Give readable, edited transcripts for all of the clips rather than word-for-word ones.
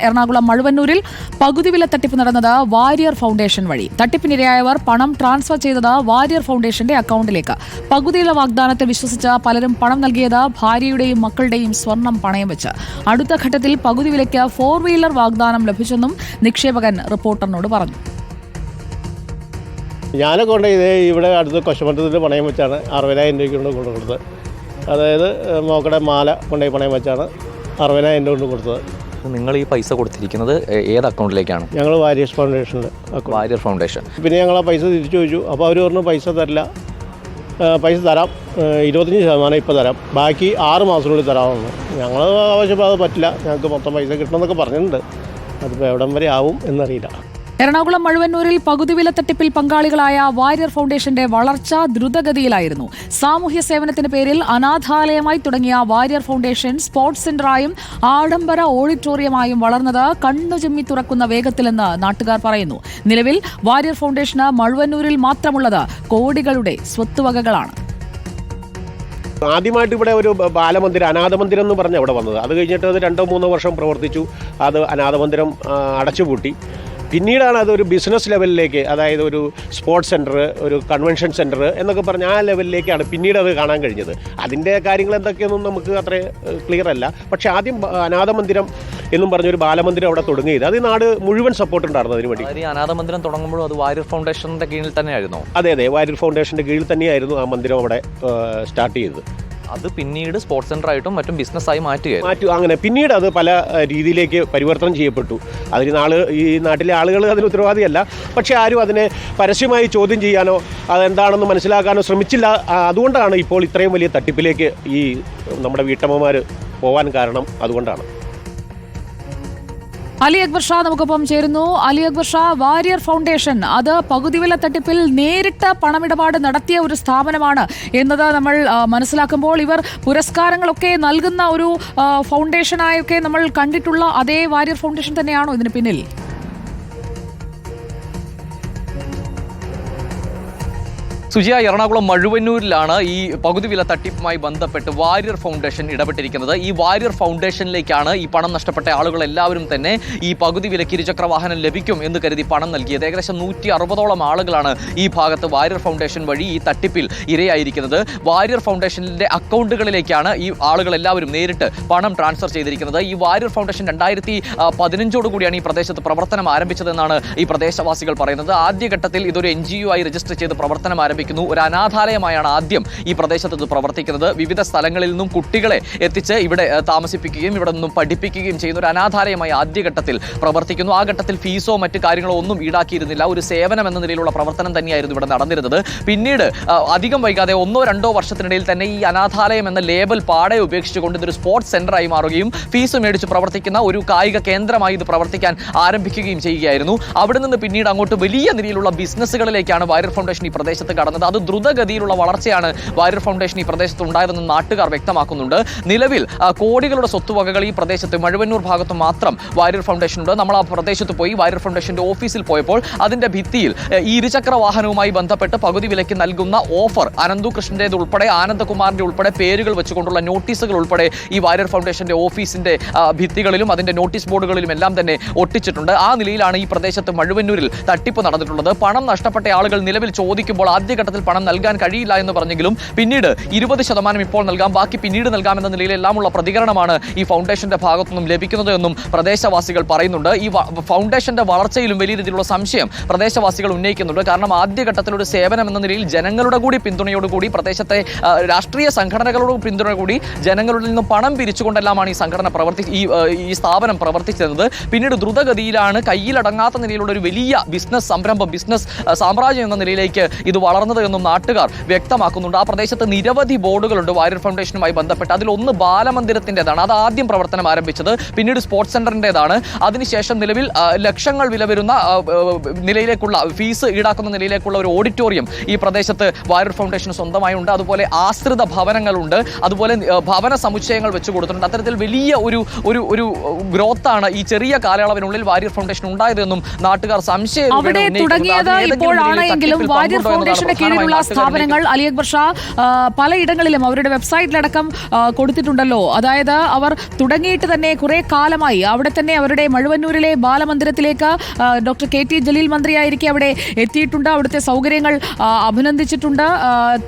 എറണാകുളം മഴുവന്നൂരിൽ പകുതി വില തട്ടിപ്പ് നടന്നത് വാരിയർ ഫൗണ്ടേഷൻ വഴി. തട്ടിപ്പിനിരയായവർ പണം ട്രാൻസ്ഫർ ചെയ്തത് വാരിയർ ഫൗണ്ടേഷന്റെ അക്കൗണ്ടിലേക്ക്. പകുതിയില വാഗ്ദാനത്തിൽ വിശ്വസിച്ച പലരും പണം നൽകിയത് ഭാര്യയുടെയും മക്കളുടെയും സ്വർണം പണയം വെച്ച്. അടുത്ത ഘട്ടത്തിൽ പകുതി വിലയ്ക്ക് 4 വീലർ വാഗ്ദാനം ലഭിച്ചെന്നും നിക്ഷേപകൻ റിപ്പോർട്ടറിനോട് പറഞ്ഞു. ഞാനൊക്കെ കൊണ്ട് ഇവിടെ അടുത്ത് കൊശമറ്റത്തിൽ പണയം വെച്ചാണ് 60,000 രൂപയ്ക്ക് കൊണ്ട് കൊടുത്തത്. അതായത് മോക്കടെ മാല കൊണ്ടുപോയി പണയം വെച്ചാണ് 60,000 രൂപ കൊണ്ട് കൊടുത്തത്. നിങ്ങൾ ഈ പൈസ കൊടുത്തിരിക്കുന്നത് ഏത് അക്കൗണ്ടിലേക്കാണ്? ഞങ്ങൾ വാരിയർ ഫൗണ്ടേഷനിൽ. വാരിയർ ഫൗണ്ടേഷൻ. പിന്നെ ഞങ്ങൾ ആ പൈസ തിരിച്ചു ചോദിച്ചു. അപ്പോൾ അവർ പറഞ്ഞു പൈസ തരില്ല, പൈസ തരാം, 25% ഇപ്പോൾ തരാം, ബാക്കി 6 മാസത്തിനുള്ളിൽ തരാമെന്ന്. ഞങ്ങൾ ആവശ്യപ്പോൾ അത് പറ്റില്ല, ഞങ്ങൾക്ക് മൊത്തം പൈസ കിട്ടണമെന്നൊക്കെ പറഞ്ഞിട്ടുണ്ട്. അതിപ്പോൾ എവിടം വരെ ആവും എന്നറിയില്ല. എറണാകുളം മഴുവന്നൂരിൽ പകുതി വില തട്ടിപ്പിൽ പങ്കാളികളായ വാരിയർ ഫൗണ്ടേഷന്റെ വളർച്ച ദ്രുതഗതിയിലായിരുന്നു. സാമൂഹ്യ സേവനത്തിന്റെ പേരിൽ അനാഥാലയമായി തുടങ്ങിയ വാരിയർ ഫൗണ്ടേഷൻ സ്പോർട്സ് സെന്ററായും ആഡംബര ഓഡിറ്റോറിയമായും വളർന്നത് കണ്ണുചിമ്മി തുറക്കുന്ന വേഗത്തിലെന്ന് നാട്ടുകാർ പറയുന്നു. നിലവിൽ വാരിയർ ഫൗണ്ടേഷന് മഴുവന്നൂരിൽ മാത്രമുള്ളത് കോടികളുടെ സ്വത്തുവകകളാണ്. ആദ്യമായിട്ട് ഇവിടെ ഒരു ബാലമന്ദിരം, അനാഥമന്ദിരം എന്ന് പറഞ്ഞാൽ ഇവിടെ വന്നത്. അത് കഴിഞ്ഞിട്ട് അത് 2-3 വർഷം പ്രവർത്തിച്ചു. അത് അനാഥമന്ദിരം അടച്ചുപൂട്ടി. പിന്നീടാണ് അതൊരു ബിസിനസ് ലെവലിലേക്ക്, അതായത് ഒരു സ്പോർട്സ് സെൻറ്റർ, ഒരു കൺവെൻഷൻ സെൻറ്റർ എന്നൊക്കെ പറഞ്ഞ ആ ലെവലിലേക്കാണ് പിന്നീട് അത് കാണാൻ കഴിഞ്ഞത്. അതിൻ്റെ കാര്യങ്ങൾ എന്തൊക്കെയൊന്നും നമുക്ക് അത്ര ക്ലിയർ അല്ല. പക്ഷേ ആദ്യം അനാഥമന്ദിരം എന്നും പറഞ്ഞൊരു ബാലമന്ദിരം അവിടെ തുടങ്ങിയത്. അത് നാട് മുഴുവൻ സപ്പോർട്ട് ഉണ്ടായിരുന്നു അതിന് വേണ്ടി. അനാഥമന്ദിരം തുടങ്ങുമ്പോഴും അത് വാരിയർ ഫൗണ്ടേഷൻ്റെ കീഴിൽ തന്നെയായിരുന്നു. അതെ, വാരിയർ ഫൗണ്ടേഷൻ്റെ കീഴിൽ തന്നെയായിരുന്നു ആ മന്ദിരം അവിടെ സ്റ്റാർട്ട് ചെയ്തത്. അത് പിന്നീട് സ്പോർട്സ് സെൻ്ററായിട്ടും മറ്റും ബിസിനസ്സായി മാറ്റും. അങ്ങനെ പിന്നീട് അത് പല രീതിയിലേക്ക് പരിവർത്തനം ചെയ്യപ്പെട്ടു. അതിന് ഈ നാട്ടിലെ ആളുകൾ അതിന് ഉത്തരവാദിയല്ല. പക്ഷേ ആരും അതിനെ പരസ്യമായി ചോദ്യം ചെയ്യാനോ അതെന്താണെന്ന് മനസ്സിലാക്കാനോ ശ്രമിച്ചില്ല. അതുകൊണ്ടാണ് ഇപ്പോൾ ഇത്രയും വലിയ തട്ടിപ്പിലേക്ക് ഈ നമ്മുടെ വീട്ടമ്മമാർ പോകാൻ കാരണം. അതുകൊണ്ടാണ്. അലി അക്ബർ ഷാ നമുക്കൊപ്പം ചേരുന്നു. അലി അക്ബർ ഷാ, വാരിയർ ഫൗണ്ടേഷൻ അത് പകുതി വില തട്ടിപ്പിൽ നേരിട്ട് പണമിടപാട് നടത്തിയ ഒരു സ്ഥാപനമാണ് എന്നത് നമ്മൾ മനസ്സിലാക്കുമ്പോൾ, ഇവർ പുരസ്കാരങ്ങളൊക്കെ നൽകുന്ന ഒരു ഫൗണ്ടേഷനായൊക്കെ നമ്മൾ കണ്ടിട്ടുള്ള അതേ വാരിയർ ഫൗണ്ടേഷൻ തന്നെയാണോ ഇതിന് പിന്നിൽ? സുജിയ, എറണാകുളം മഴുവന്നൂരിലാണ് ഈ പകുതി വില തട്ടിപ്പുമായി ബന്ധപ്പെട്ട് വാരിയർ ഫൗണ്ടേഷൻ ഇടപെട്ടിരിക്കുന്നത്. ഈ വാരിയർ ഫൗണ്ടേഷനിലേക്കാണ് ഈ പണം നഷ്ടപ്പെട്ട ആളുകൾ എല്ലാവരും തന്നെ ഈ പകുതി വിലയ്ക്ക് ഇരുചക്ര വാഹനം ലഭിക്കും എന്ന് കരുതി പണം നൽകിയത്. ഏകദേശം 160ഓളം ആളുകളാണ് ഈ ഭാഗത്ത് വാരിയർ ഫൗണ്ടേഷൻ വഴി ഈ തട്ടിപ്പിൽ ഇരയായിരിക്കുന്നത്. വാരിയർ ഫൗണ്ടേഷനിലെ അക്കൗണ്ടുകളിലേക്കാണ് ഈ ആളുകൾ എല്ലാവരും നേരിട്ട് പണം ട്രാൻസ്ഫർ ചെയ്തിരിക്കുന്നത്. ഈ വാരിയർ ഫൗണ്ടേഷൻ 2015 കൂടിയാണ് ഈ പ്രദേശത്ത് പ്രവർത്തനം ആരംഭിച്ചതെന്നാണ് ഈ പ്രദേശവാസികൾ പറയുന്നത്. ആദ്യഘട്ടത്തിൽ ഇതൊരു NGO ആയി രജിസ്റ്റർ ചെയ്ത് പ്രവർത്തനം ആരംഭിക്കുന്നു. ഒരു അനാഥാലയമായാണ് ആദ്യം ഈ പ്രദേശത്ത് ഇത് പ്രവർത്തിക്കുന്നത്. വിവിധ സ്ഥലങ്ങളിൽ നിന്നും കുട്ടികളെ എത്തിച്ച് ഇവിടെ താമസിപ്പിക്കുകയും ഇവിടെ നിന്നും പഠിപ്പിക്കുകയും ചെയ്യുന്ന ഒരു അനാഥാലയമായി ആദ്യഘട്ടത്തിൽ പ്രവർത്തിക്കുന്നു. ആ ഘട്ടത്തിൽ ഫീസോ മറ്റു കാര്യങ്ങളോ ഒന്നും ഈടാക്കിയിരുന്നില്ല. ഒരു സേവനം എന്ന നിലയിലുള്ള പ്രവർത്തനം തന്നെയായിരുന്നു ഇവിടെ നടന്നിരുന്നത്. പിന്നീട് അധികം വൈകാതെ 1-2 വർഷത്തിനിടയിൽ തന്നെ ഈ അനാഥാലയം എന്ന ലേബൽ പാടെ ഉപേക്ഷിച്ചുകൊണ്ട് ഇതൊരു സ്പോർട്സ് സെന്ററായി മാറുകയും ഫീസ് മേടിച്ച് പ്രവർത്തിക്കുന്ന ഒരു കായിക കേന്ദ്രമായി ഇത് പ്രവർത്തിക്കാൻ ആരംഭിക്കുകയും ചെയ്യുകയായിരുന്നു. അവിടെ നിന്ന് പിന്നീട് അങ്ങോട്ട് വലിയ നിലയിലുള്ള ബിസിനസ്സുകളിലേക്കാണ് വാരിയർ ഫൗണ്ടേഷൻ ഈ പ്രദേശത്ത് കടന്നത്. അത് ദ്രുതഗതിയിലുള്ള വളർച്ചയാണ് വാരിയർ ഫൗണ്ടേഷൻ ഈ പ്രദേശത്ത് ഉണ്ടായതെന്ന് നാട്ടുകാർ വ്യക്തമാക്കുന്നുണ്ട്. നിലവിൽ കോടികളുടെ സ്വത്തുവകകൾ ഈ പ്രദേശത്ത് മഴുവന്നൂർ ഭാഗത്ത് മാത്രം വാരിയർ ഫൗണ്ടേഷൻ ഉണ്ട്. നമ്മൾ ആ പ്രദേശത്ത് പോയി വാരിയർ ഫൗണ്ടേഷന്റെ ഓഫീസിൽ പോയപ്പോൾ അതിന്റെ ഭിത്തിയിൽ ഈ ഇരുചക്ര വാഹനവുമായി ബന്ധപ്പെട്ട് പകുതി വിലയ്ക്ക് നൽകുന്ന ഓഫർ അനന്തു കൃഷ്ണന്റേത് ഉൾപ്പെടെ ആനന്ദകുമാറിന്റെ ഉൾപ്പെടെ പേരുകൾ വെച്ചുകൊണ്ടുള്ള നോട്ടീസുകൾ ഉൾപ്പെടെ ഈ വാരിയർ ഫൗണ്ടേഷന്റെ ഓഫീസിന്റെ ഭിത്തികളിലും അതിന്റെ നോട്ടീസ് ബോർഡുകളിലും എല്ലാം തന്നെ ഒട്ടിച്ചിട്ടുണ്ട്. ആ നിലയിലാണ് ഈ പ്രദേശത്ത് മഴുവന്നൂരിൽ തട്ടിപ്പ് നടന്നിട്ടുള്ളത്. പണം നഷ്ടപ്പെട്ട ആളുകൾ നിലവിൽ ചോദിക്കുമ്പോൾ ആദ്യഘട്ടത്തിൽ പണം നൽകാൻ കഴിയില്ല എന്ന് പറഞ്ഞെങ്കിലും പിന്നീട് 20% ഇപ്പോൾ നൽകാം, ബാക്കി പിന്നീട് നൽകാമെന്ന നിലയിലെല്ലാമുള്ള പ്രതികരണമാണ് ഈ ഫൗണ്ടേഷന്റെ ഭാഗത്തു നിന്നും ലഭിക്കുന്നത് എന്നും പ്രദേശവാസികൾ പറയുന്നുണ്ട്. ഈ ഫൗണ്ടേഷന്റെ വളർച്ചയിലും വലിയ രീതിയിലുള്ള സംശയം പ്രദേശവാസികൾ ഉന്നയിക്കുന്നുണ്ട്. കാരണം ആദ്യഘട്ടത്തിൽ ഒരു സേവനം എന്ന നിലയിൽ ജനങ്ങളുടെ കൂടി പിന്തുണയോടുകൂടി, പ്രദേശത്തെ രാഷ്ട്രീയ സംഘടനകളുടെ പിന്തുണയോടുകൂടി ജനങ്ങളിൽ നിന്നും പണം പിരിച്ചുകൊണ്ടെല്ലാമാണ് ഈ സംഘടന ഈ സ്ഥാപനം പ്രവർത്തിച്ചിരുന്നത്. പിന്നീട് ദ്രുതഗതിയിലാണ് കയ്യിലടങ്ങാത്ത നിലയിലുള്ള ഒരു വലിയ ബിസിനസ് സംരംഭം, ബിസിനസ് സാമ്രാജ്യം എന്ന നിലയിലേക്ക് ഇത് വളർന്നത് എന്നും നാട്ടുകാർ വ്യക്തമാക്കുന്നുണ്ട്. ആ പ്രദേശത്ത് നിരവധി ബോർഡുകളുണ്ട് വാരിയർ ഫൗണ്ടേഷനുമായി ബന്ധപ്പെട്ട്. അതിലൊന്ന് ബാലമന്ദിരത്തിൻ്റെതാണ്, അത് ആദ്യം പ്രവർത്തനം ആരംഭിച്ചത്. പിന്നീട് സ്പോർട്സ് സെന്ററിൻ്റെതാണ്. അതിനുശേഷം നിലവിൽ ലക്ഷങ്ങൾ വില വരുന്ന നിലയിലേക്കുള്ള ഫീസ് ഈടാക്കുന്ന നിലയിലേക്കുള്ള ഒരു ഓഡിറ്റോറിയം ഈ പ്രദേശത്ത് വാരിയർ ഫൗണ്ടേഷന് സ്വന്തമായി ഉണ്ട്. അതുപോലെ ആശ്രിത ഭവനങ്ങളുണ്ട്, അതുപോലെ ഭവന സമുച്ചയങ്ങൾ വെച്ചു കൊടുത്തിട്ടുണ്ട്. അത്തരത്തിൽ വലിയ ഒരു ഗ്രോത്താണ് ഈ ചെറിയ കാലയളവിനുള്ളിൽ വാരിയർ ഫൗണ്ടേഷൻ ഉണ്ടായതെന്നും നാട്ടുകാർ സംശയം വാരിയർ ഫൗണ്ടേഷന്റെ കീഴിലുള്ള സ്ഥാപനങ്ങൾ അലി അക്ബർ ഷാ പലയിടങ്ങളിലും അവരുടെ വെബ്സൈറ്റിലടക്കം കൊടുത്തിട്ടുണ്ടല്ലോ. അതായത് അവർ തുടങ്ങിയിട്ട് തന്നെ കുറെ കാലമായി അവിടെ തന്നെ അവരുടെ മഴുവന്നൂരിലെ ബാലമന്ദിരത്തിലേക്ക് ഡോക്ടർ KT ജലീൽ മന്ത്രിയായിരിക്കെ അവിടെ എത്തിയിട്ടുണ്ട്. അവിടുത്തെ സൗകര്യങ്ങൾ അഭിനന്ദിച്ചിട്ടുണ്ട്.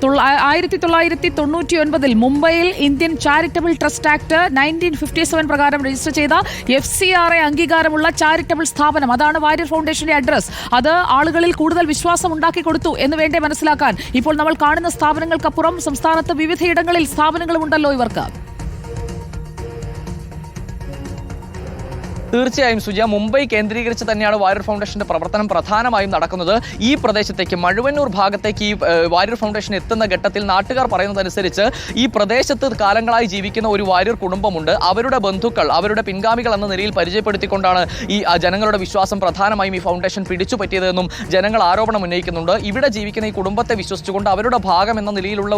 1999 മുംബൈയിൽ ഇന്ത്യൻ ചാരിറ്റബിൾ ട്രസ്റ്റ് ആക്ട് 1957 പ്രകാരം രജിസ്റ്റർ ചെയ്ത FCRA അംഗീകാരമുള്ള ചാരിറ്റബിൾ സ്ഥാപനം, അതാണ് വാര്യർ ഫൗണ്ടേഷന്റെ അഡ്രസ്. അത് ആളുകളിൽ കൂടുതൽ വിശ്വാസം ഉണ്ടാക്കി കൊടുത്തു എന്ന് വേണ്ടേ മനസ്സിലാക്കാൻ. ഇപ്പോൾ നമ്മൾ കാണുന്ന സ്ഥാപനങ്ങൾക്കപ്പുറം സംസ്ഥാനത്ത് വിവിധയിടങ്ങളിൽ സ്ഥാപനങ്ങളും ഉണ്ടല്ലോ ഇവർക്ക്. തീർച്ചയായും സുജ, മുംബൈ കേന്ദ്രീകരിച്ച് തന്നെയാണ് വാര്യർ ഫൗണ്ടേഷന്റെ പ്രവർത്തനം പ്രധാനമായും നടക്കുന്നത്. ഈ പ്രദേശത്തേക്ക് മഴുവന്നൂർ ഭാഗത്തേക്ക് ഈ വാര്യർ ഫൗണ്ടേഷൻ എത്തുന്ന ഘട്ടത്തിൽ നാട്ടുകാർ പറയുന്നതനുസരിച്ച് ഈ പ്രദേശത്ത് കാലങ്ങളായി ജീവിക്കുന്ന ഒരു വാര്യർ കുടുംബമുണ്ട്. അവരുടെ ബന്ധുക്കൾ, അവരുടെ പിൻഗാമികൾ എന്ന നിലയിൽ പരിചയപ്പെടുത്തിക്കൊണ്ടാണ് ഈ ജനങ്ങളുടെ വിശ്വാസം പ്രധാനമായും ഈ ഫൗണ്ടേഷൻ പിടിച്ചു പറ്റിയതെന്നും ജനങ്ങൾ ആരോപണം ഉന്നയിക്കുന്നുണ്ട്. ഇവിടെ ജീവിക്കുന്ന ഈ കുടുംബത്തെ വിശ്വസിച്ചുകൊണ്ട് അവരുടെ ഭാഗം എന്ന നിലയിലുള്ള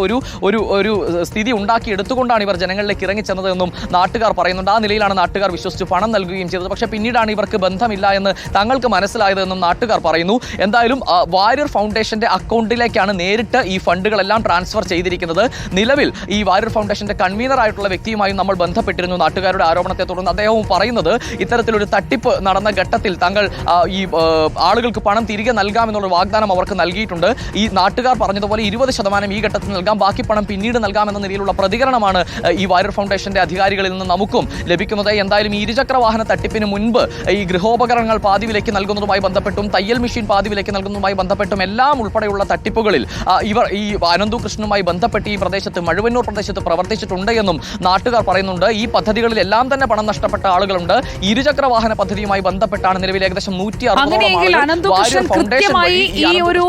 ഒരു സ്ഥിതി ഉണ്ടാക്കിയെടുത്തുകൊണ്ടാണ് ഇവർ ജനങ്ങളിലേക്ക് ഇറങ്ങിച്ചെന്നതെന്നും നാട്ടുകാർ പറയുന്നുണ്ട്. ആ നിലയിലാണ് നാട്ടുകാർ വിശ്വസിച്ച് പണം നൽകുകയും ചെയ്തത്. പക്ഷേ പിന്നീടാണ് ഇവർക്ക് ബന്ധമില്ല എന്ന് തങ്ങൾക്ക് മനസ്സിലായതെന്നും നാട്ടുകാർ പറയുന്നു. എന്തായാലും വാര്യർ ഫൗണ്ടേഷന്റെ അക്കൗണ്ടിലേക്കാണ് നേരിട്ട് ഈ ഫണ്ടുകളെല്ലാം ട്രാൻസ്ഫർ ചെയ്തിരിക്കുന്നത്. നിലവിൽ ഈ വാര്യർ ഫൗണ്ടേഷന്റെ കൺവീനർ ആയിട്ടുള്ള വ്യക്തിയുമായും നമ്മൾ ബന്ധപ്പെട്ടിരുന്നു. നാട്ടുകാരുടെ ആരോപണത്തെ തുടർന്ന് അദ്ദേഹവും പറയുന്നത് ഇത്തരത്തിലൊരു തട്ടിപ്പ് നടന്ന ഘട്ടത്തിൽ തങ്ങൾ ഈ ആളുകൾക്ക് പണം തിരികെ നൽകാമെന്നുള്ള വാഗ്ദാനം അവർക്ക് നൽകിയിട്ടുണ്ട്. ഈ നാട്ടുകാർ പറഞ്ഞതുപോലെ 20% ഈ ഘട്ടത്തിൽ നൽകാം, ബാക്കി പണം പിന്നീട് നൽകാമെന്ന നിലയിലുള്ള പ്രതികരണമാണ് ഈ വാര്യർ ഫൗണ്ടേഷന്റെ അധികാരികളിൽ നിന്ന് നമുക്കും ലഭിക്കുന്നത്. എന്തായാലും ഈ ഇരുചക്ര വാഹന തട്ടിപ്പിന് മുൻപ് ഈ ഗൃഹോപകരണങ്ങൾ പാതിവിലയ്ക്ക് നൽകുന്നതുമായി ബന്ധപ്പെട്ടും തയ്യൽ മെഷീൻ പാതിവിലയ്ക്ക് നൽകുന്നതുമായി ബന്ധപ്പെട്ടും എല്ലാം ഉൾപ്പെടെയുള്ള തട്ടിപ്പുകളിൽ ഇവർ ഈ അനന്തു കൃഷ്ണനുമായി ബന്ധപ്പെട്ട് ഈ പ്രദേശത്ത് മഴുവന്നൂർ പ്രദേശത്ത് പ്രവർത്തിച്ചിട്ടുണ്ട് എന്നും നാട്ടുകാർ പറയുന്നുണ്ട്. ഈ പദ്ധതികളിൽ എല്ലാം തന്നെ പണം നഷ്ടപ്പെട്ട ആളുകളുണ്ട്. ഇരുചക്ര വാഹന പദ്ധതിയുമായി ബന്ധപ്പെട്ടാണ് നിലവിൽ ഏകദേശം 160 ഈ ഒരു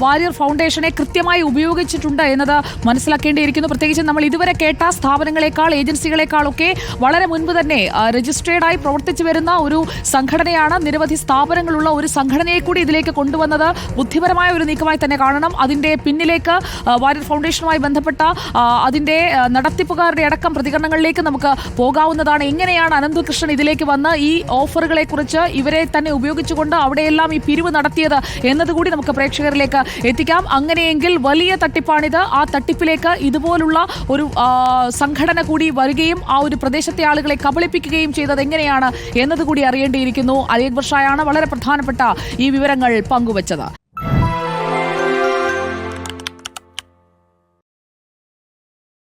വാര്യർ ഫൗണ്ടേഷനെ കൃത്യമായി ഉപയോഗിച്ചിട്ടുണ്ട് എന്നത് മനസ്സിലാക്കേണ്ടിയിരിക്കുന്നു. പ്രത്യേകിച്ച് നമ്മൾ ഇതുവരെ കേട്ട സ്ഥാപനങ്ങളെക്കാൾ ഏജൻസികളെക്കാളൊക്കെ വളരെ മുൻപ് തന്നെ രജിസ്ട്രേഡായി പ്രവർത്തിച്ചു വരുന്ന ഒരു സംഘടനയാണ്. നിരവധി സ്ഥാപനങ്ങളുള്ള ഒരു സംഘടനയെ കൂടി ഇതിലേക്ക് കൊണ്ടുവന്നത് ബുദ്ധിപരമായ ഒരു നീക്കമായി തന്നെ കാണണം. അതിന്റെ പിന്നിലേക്ക് വാര്യർ ഫൗണ്ടേഷനുമായി ബന്ധപ്പെട്ട അതിന്റെ നടത്തിപ്പുകാരുടെ അടക്കം പ്രതികരണങ്ങളിലേക്ക് നമുക്ക് പോകാവുന്നതാണ്. എങ്ങനെയാണ് അനന്തകൃഷ്ണൻ ഇതിലേക്ക് വന്ന് ഈ ഓഫറുകളെ കുറിച്ച് ഇവരെ തന്നെ ഉപയോഗിച്ചുകൊണ്ട് അവിടെയെല്ലാം ഈ പിരിവ് നടത്തിയത് എന്നതുകൂടി നമുക്ക് പ്രേക്ഷകരിലേക്ക് എത്തിക്കാം. അങ്ങനെയെങ്കിൽ വലിയ തട്ടിപ്പാണിത്. ആ തട്ടിപ്പിലേക്ക് ഇതുപോലുള്ള ഒരു സംഘടന കൂടി വരികയും ആ ഒരു പ്രദേശത്തെ ആളുകളെ കബളിപ്പിക്കുകയും ചെയ്തത് എങ്ങനെയാണ് എന്നതുകൂടി അറിയേണ്ടിയിരിക്കുന്നു. അലി അക്ബർ ഷായാണ് വളരെ പ്രധാനപ്പെട്ട ഈ വിവരങ്ങൾ പങ്കുവച്ചത്.